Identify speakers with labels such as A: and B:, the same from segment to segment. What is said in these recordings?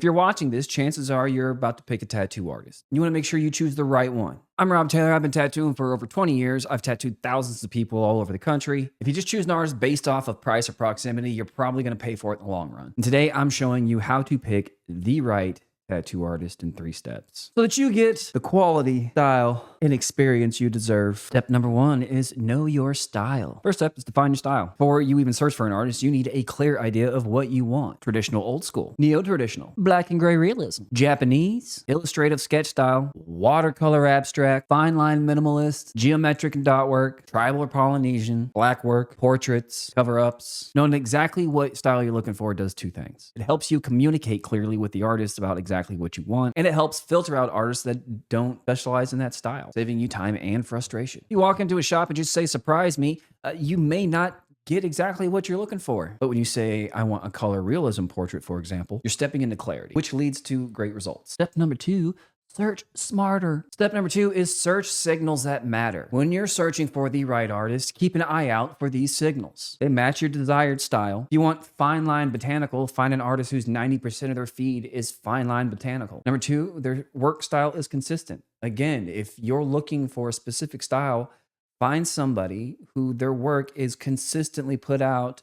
A: If you're watching this, chances are you're about to pick a tattoo artist. You want to make sure you choose the right one. I'm Rob Taylor. I've been tattooing for over 20 years. I've tattooed thousands of people all over the country. If you just choose an artist based off of price or proximity, you're probably going to pay for it in the long run. And today I'm showing you how to pick the right tattoo artist in 3 steps so that you get the quality, style, and experience you deserve. Step number 1 is know your style. First step is define your style. Before you even search for an artist, you need a clear idea of what you want. Traditional, old school, neo-traditional, black and gray realism, Japanese, illustrative sketch style, watercolor abstract, fine line minimalist, geometric and dot work, tribal or Polynesian, black work, portraits, cover-ups. Knowing exactly what style you're looking for does 2 things. It helps you communicate clearly with the artist about exactly what you want, and it helps filter out artists that don't specialize in that style, saving you time and frustration. You walk into a shop and just say, surprise me, you may not get exactly what you're looking for. But when you say, I want a color realism portrait, for example, you're stepping into clarity, which leads to great results. Step number 2, search smarter. Step number 2 is search signals that matter. When you're searching for the right artist, keep an eye out for these signals. They match your desired style. If you want fine line botanical, find an artist whose 90% of their feed is fine line botanical. Number 2, their work style is consistent. Again, if you're looking for a specific style, find somebody who their work is consistently put out.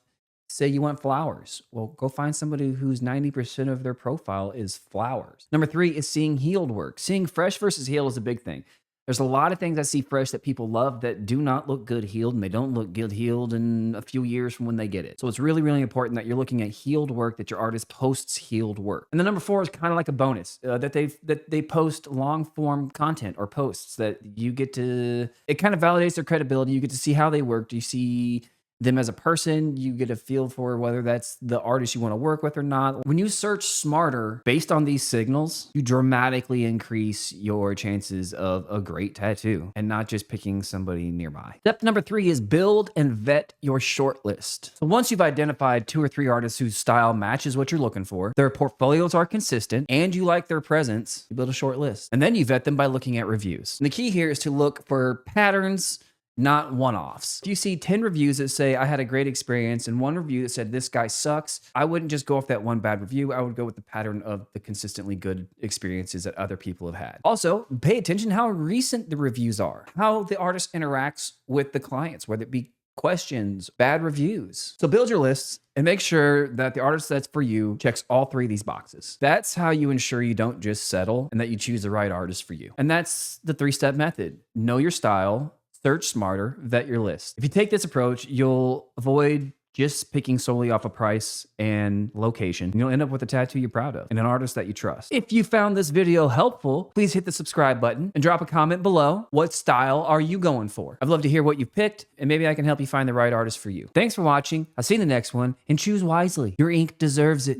A: Say you want flowers. Well, go find somebody whose 90% of their profile is flowers. Number 3 is seeing healed work. Seeing fresh versus healed is a big thing. There's a lot of things I see fresh that people love that do not look good healed, and they don't look good healed in a few years from when they get it. So it's really, really important that you're looking at healed work, that your artist posts healed work. And then number 4 is kind of like a bonus, that they post long form content or posts that you get to, it kind of validates their credibility. You get to see how they work. You see them as a person, you get a feel for whether that's the artist you want to work with or not. When you search smarter based on these signals, you dramatically increase your chances of a great tattoo and not just picking somebody nearby. Step number 3 is build and vet your shortlist. So once you've identified 2 or 3 artists whose style matches what you're looking for, their portfolios are consistent, and you like their presence, you build a short list. And then you vet them by looking at reviews. And the key here is to look for patterns, not one-offs. If you see 10 reviews that say, I had a great experience, and 1 review that said, this guy sucks, I wouldn't just go off that 1 bad review. I would go with the pattern of the consistently good experiences that other people have had. Also, pay attention how recent the reviews are, how the artist interacts with the clients, whether it be questions, bad reviews. So build your lists and make sure that the artist that's for you checks all 3 of these boxes. That's how you ensure you don't just settle and that you choose the right artist for you. And that's the 3-step method. Know your style, search smarter, vet your list. If you take this approach, you'll avoid just picking solely off of price and location. You'll end up with a tattoo you're proud of and an artist that you trust. If you found this video helpful, please hit the subscribe button and drop a comment below. What style are you going for? I'd love to hear what you picked, and maybe I can help you find the right artist for you. Thanks for watching. I'll see you in the next one, and choose wisely. Your ink deserves it.